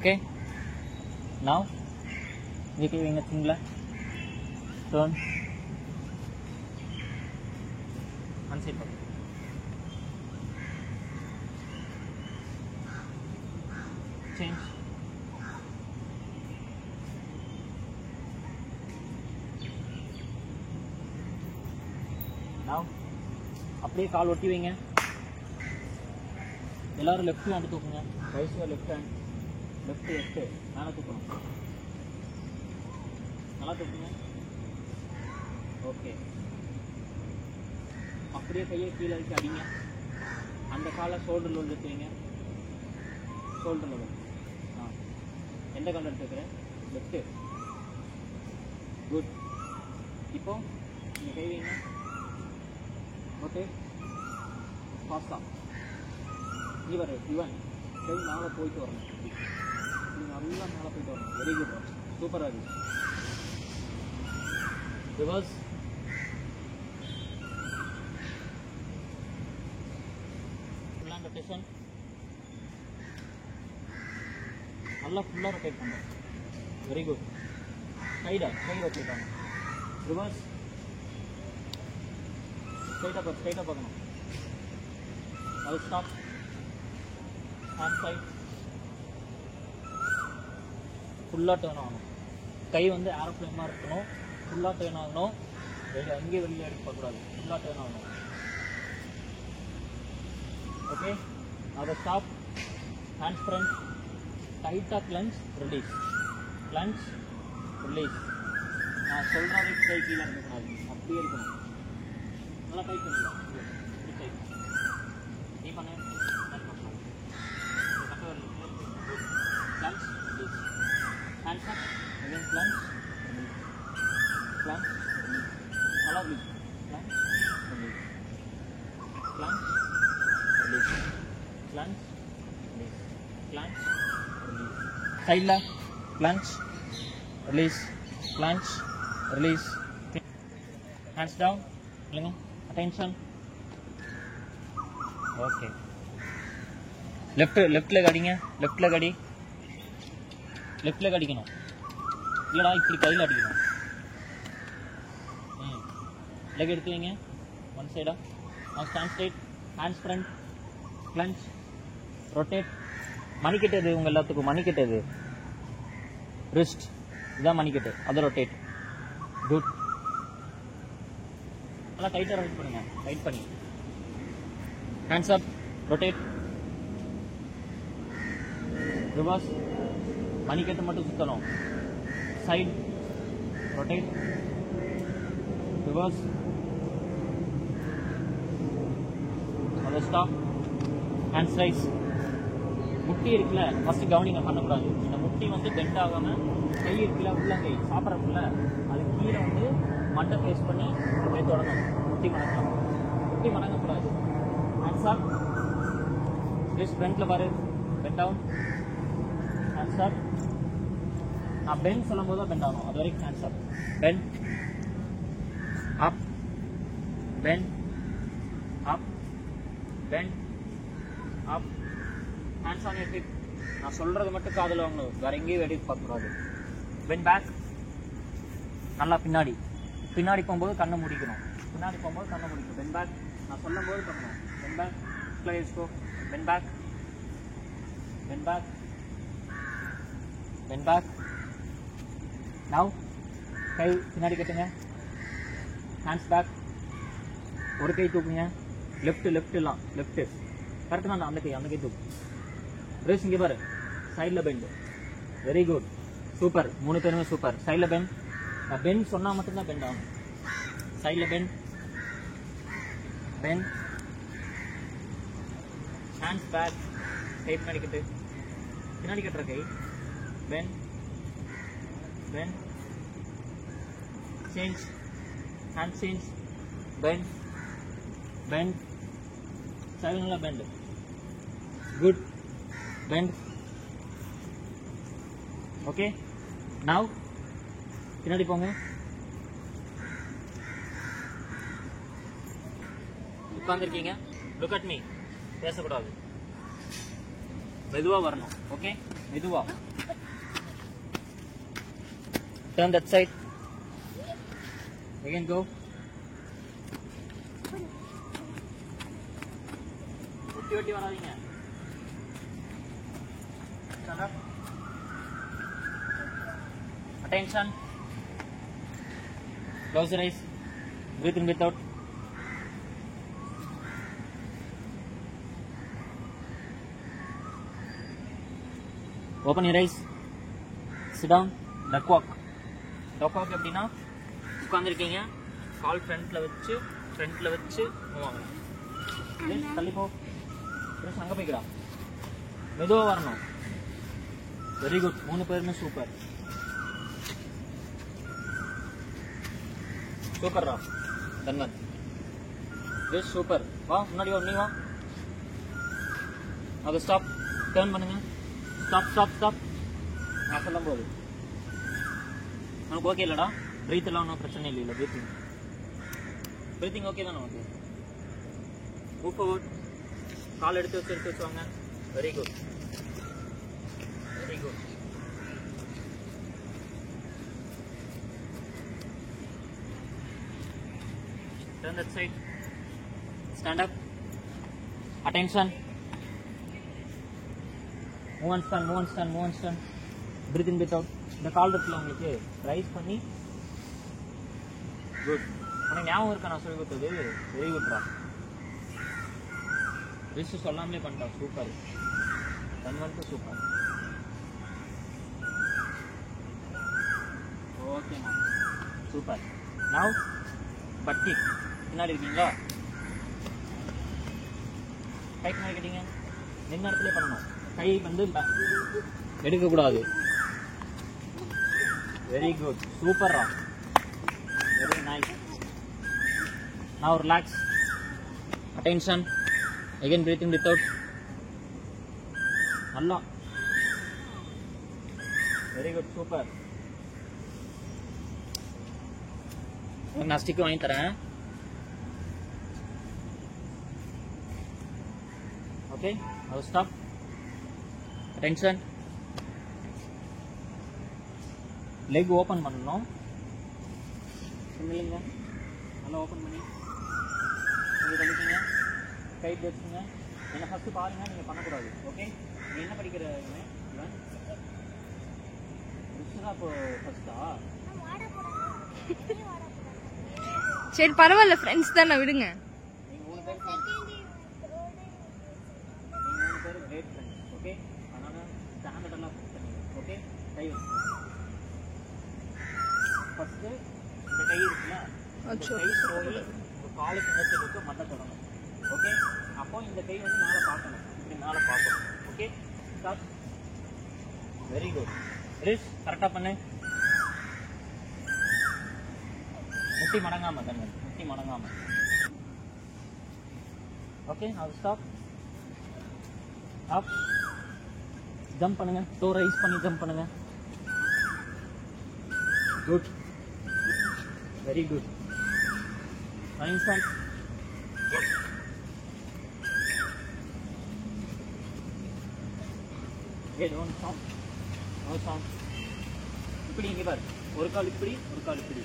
Okay. Now we are doing a thing like turn one side. Change. Now அப்படியே கால் ஒட்டி வைங்க. எல்லாரும் left hand தூக்குங்க. Right side left hand. Left மேலே தூக்கணும். நல்லா தூக்குங்க. ஓகே. அப்படியே கையை கீழே வச்சு அடிங்க. அந்த காலை ஷோல்டர் லோடு எடுத்துவீங்க. Shoulder load. எந்த கால் எடுத்துக்கிறேன்? லெஃப்ட்டு. குட். இப்போ நீங்கள் கை வைங்க. ஓகே. ஃபாஸ்ட்டாக இவன் கை மேலே போயிட்டு வரணும். நல்லா மேலே போயிட்டு வரணும். Very good. சூப்பராக இருக்கு. ரிவர்ஸ். ஃபுல்லாக ரொட்டேஷன். நல்லா ஃபுல்லாக ரொட்டேட் பண்ணுறோம். Very good. கை ரொட்டேட் ஆகணும். ரிவர்ஸ். ஸ்ட்ரைட்டாக பார்க்கணும். அது ஸ்டாப். Hand side. ஃபுல்லாக டேர்ன் ஆகணும். கை வந்து ஏரோப்ளேனாக இருக்கணும். ஃபுல்லாக டேர்ன் ஆகணும். அங்கேயே வெளியே எடுக்க பார்க்கக்கூடாது. ஃபுல்லாக டேர்ன் ஆகணும். ஓகே. அதை ஸ்டாப். Hand front. டைட்டாக கிளன்ச் ரிலீஸ். கிளன்ச் ரிலீஸ். நான் சொல்கிற வரைக்கும் கை கீழே இருக்கக்கூடாது. அப்படியே இருக்கணும். நல்லா டைட் பண்ணிக்கலாம். நீ பண்ண plunge, release. Hands up, again plunge, release. Plunge, release. Follow me. Plunge, release. Plunge, release. Plunge, release. Plunge, release. Side la. Plunge, release. Plunge, release. Hands down. Attention. Okay. Left leg அடிங்க. Left leg அடி. Left leg அடிக்கணும். இல்லைடா இப்படி கையில் அடிக்கணும். Leg எடுத்து வைங்க. One சைடாக. Stand straight. Hands front. Clench. Rotate. மணிக்கெட்டது உங்கள் எல்லாத்துக்கும் மணிக்கெட்டது. ரிஸ்ட் இதுதான் மணிக்கெட்டு. அதை ரொட்டேட். குட். நல்லா டைட்டாக ரொட்டேட் பண்ணுங்க. டைட் பண்ணி. Hands up. ரொட்டேட். ரிவர்ஸ். மணிக்கட்டு மட்டும் சுற்றணும். சைட். ரொட்டேட். ரிவர்ஸ். அதை ஸ்டாப். Hands raise. முட்டி இருக்குல்ல ஃபஸ்ட்டு கவனிங்க பண்ணக்கூடாது. இந்த முட்டி வந்து பெண்ட் ஆகாமல் கை இருக்குல்ல உள்ளங்கை சாப்பிட்றதுக்குள்ள அது கீழே வந்து மண்டை ஃபேஸ் பண்ணி அப்படியே தொடங்கணும். முட்டி மணக்கலாம். முட்டி மணங்கக்கூடாது. Hands up. ஜஸ்ட் ஃப்ரண்ட்டில் பாரு. Bend down. Hands up. நான் பெண்ட் சொல்லும் போது தான் பெண்ட் ஆகணும். அது வரைக்கும் hands up. Bend. Up. Bend. Up. Bend. Up. Hands on your hip. நான் சொல்கிறது மட்டும் காதில் வாங்கணும். வேறு எங்கேயும் வெடித்து பார்க்கக்கூடாது. Bend back. நல்லா பின்னாடி போகும்போது கண்ணை முடிக்கணும். பின்னாடி போகும்போது கண்ணை முடிக்கணும். Bend back. நான் சொல்லும் போது பண்ணணும். Bend back. ப்ளேஸ் கோ. Bend back. Bend back. Bend back. Now கை பின்னாடி கட்டுங்க. Hands back. ஒரு கை தூக்குங்க. லெஃப்ட்லாம் லெஃப்ட்டு கரெக்டு தான். அந்த கை தூக்கு. ரேஸ் இங்கே பாரு. சைடில் பெண்டு. Very good. சூப்பர். 3 பேருமே சூப்பர். சைடில் பெண்ட். நான் பெண்ட் சொன்னால் மட்டும்தான் பெண்ட் ஆகும். சைடில் பெண்ட். பெண்ட். Hands back. கை பின்னாடி கட்டு. பின்னாடி கட்டுற கை. Bend. Bend. Change. Hand change. Bend. Bend. Silently bend. Good. Bend. Okay. Now. பின்னாடி போங்க. உட்கார்ந்திருக்கீங்க. Look at me. பேசக்கூடாது. மெதுவா வரணும். ஓகே, மெதுவா. Turn that side. Again go. ஒட்டி வராதீங்க. Stand up. Attention. Close your eyes. Breathe in, breathe out. Open your eyes. Sit down. Duck walk. Duck walk எப்படின்னா உட்காந்துருக்கீங்க, கால் ஃப்ரண்ட்ல வச்சு மூவ் ஆகணும். தள்ளி போ. அங்கே போய்க்கிறா. மெதுவாக வரணும். Very good. 3 பேருமே சூப்பர். சூப்பர்ரா தன்வந்த். Yes super. வா முன்னாடி வா, நீ வா. அது ஸ்டாப். டர்ன் பண்ணுங்க. ஸ்டாப். நான் சொல்லும் போது உனக்கு ஓகே இல்லடா? பிரீத் எல்லாம் ஒன்றும் பிரச்சனை இல்லை. பிரீத்திங் ஓகே தானே உனக்கு? Move forward. கால் எடுத்து வச்சு வாங்க. Very good. Turn that side. Stand up. Attention. Move and stand. Breathe in, breathe out. இந்த கால் இருக்குல்ல உங்களுக்கு ரைஸ் பண்ணி. குட். உனக்கு ஞாபகம் இருக்கா நான் சொல்லி கொடுத்தது? வெரி குட்ரா. ரிஸ்ட் சொல்லாமலே பண்ணிட்டா. சூப்பர். தன்வந்த் சூப்பர். ஓகேண்ணா சூப்பர். Now but kick. பின்னாடி இருக்கீங்களா? கை பின்னாடி கட்டிங்க. நின்ன இடத்துல பண்ணணும். கை வந்து எடுக்கக்கூடாது. Very good. சூப்பர்ரா. Very nice. Now relax. Attention. Again breathing without. நல்லா. Very good. சூப்பர். நான் ஸ்டிக் வாங்கி தரேன். Okay, I'll stop. Attention. Leg open பண்ணணும். இல்லைங்க, நல்லா ஓப்பன் பண்ணி நீங்கள் கழிச்சிங்க. கை வச்சுங்க. என்னை ஃபஸ்ட்டு பாருங்கள், நீங்கள் பண்ணக்கூடாது. ஓகே, நீங்கள் என்ன படிக்கிற இவன்? தான் இப்போ ஃபஸ்ட்டா? சரி பரவாயில்ல, ஃப்ரெண்ட்ஸ் தானே, விடுங்க. நீங்கள் 3 பேர் கிரேட் ஃப்ரெண்ட்ஸ். ஓகே, அதனால் ஸ்டாண்டர்டெல்லாம் ஃபிக்ஸ் பண்ணிங்க. ஓகே, கை வச்சுக்கோங்க. ஃபஸ்ட்டு இந்த கை இருக்குல்ல, இந்த கை போய் ஒரு காலுக்கு நேற்று கொடுத்து மட்டை தொடணும். ஓகே, அப்போ இந்த கை வந்து மேலே பார்க்கணும். இப்படி மேலே பார்க்கணும். Okay, start. Very good. ரிஷ் கரெக்டாக பண்ணு. முட்டி மடங்காம தண்ணி, முட்டி மடங்காம. ஓகே, அது ஸ்டாப். அப். ஜம்ப் பண்ணுங்க. டோ ரைஸ் பண்ணி ஜம்ப் பண்ணுங்க. Good. Very good. Nice and don't stop. No stop. இப்படி இங்கே பாரு. ஒரு கால் இப்படி, ஒரு கால் இப்படி.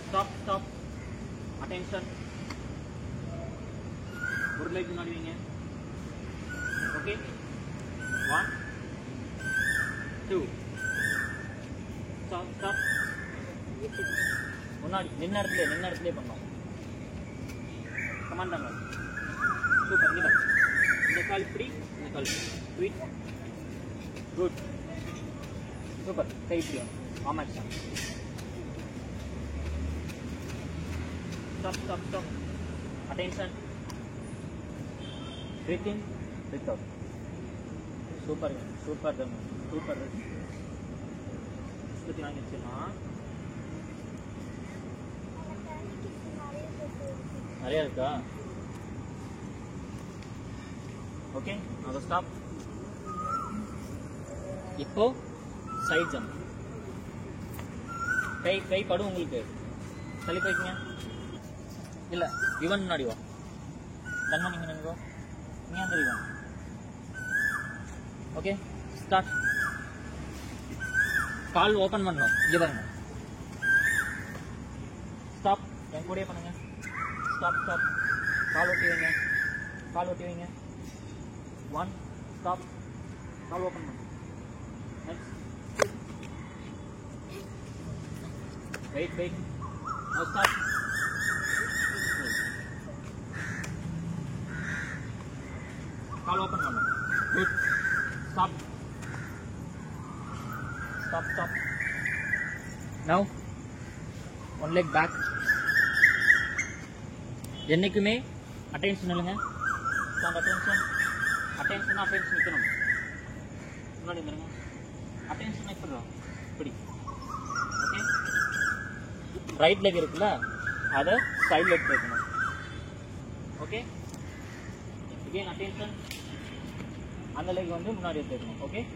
ஸ்டாப். அட்டென்ஷன். ஒரு லைக் முன்னாடி வைங்க. Okay, 1 2 stop. முன்னாடி நின்ன இடத்துல பண்ணோம். கமாண்ட் தாங்க. சூப்பர். இந்த கால் இப்படி, இந்த கால் இப்படி. குட். சூப்பர். கை இப்படி ஆமாம். Stop. Attention. Breathe in, breathe out. Super. ஸ்பத்தி வாங்கி வச்சிடலாம். நிறையா இருக்கா? ஓகே, அதை ஸ்டாப். இப்போ சைட் ஜம்ப். கை படும் உங்களுக்கு. தள்ளி போய்க்குங்க. இல்லை, இவன் முன்னாடி வா. தன்மா நீங்கள் நினைவோ. நீ தெரியும். Okay start. கால் ஓபன் பண்ணணும். இங்க பாருங்க. ஸ்டாப். என் கூடயே பண்ணுங்க. Stop stop. கால் ஓட்டி வைங்க. கால் ஓட்டி வைங்க. 1 ஸ்டாப். கால் ஓபன் பண்ணுங்க. Next. Wait wait. Now start. கால் ஓபன் பண்ணுங்க. Good. Stop. Stop, stop. Now, one leg back. என்னைக்குமே attention இல்லைங்க. stand attention. attention நிக்கணும். முன்னாடி வந்துருங்க. attention இப்படிதான். இப்படி. ஓகே. ரைட் லெக் இருக்குல்ல, அதை சைட் லெக் வைக்கணும். ஓகே. again attention. அந்த லெக் வந்து முன்னாடி எடுத்துக்கணும். ஓகே.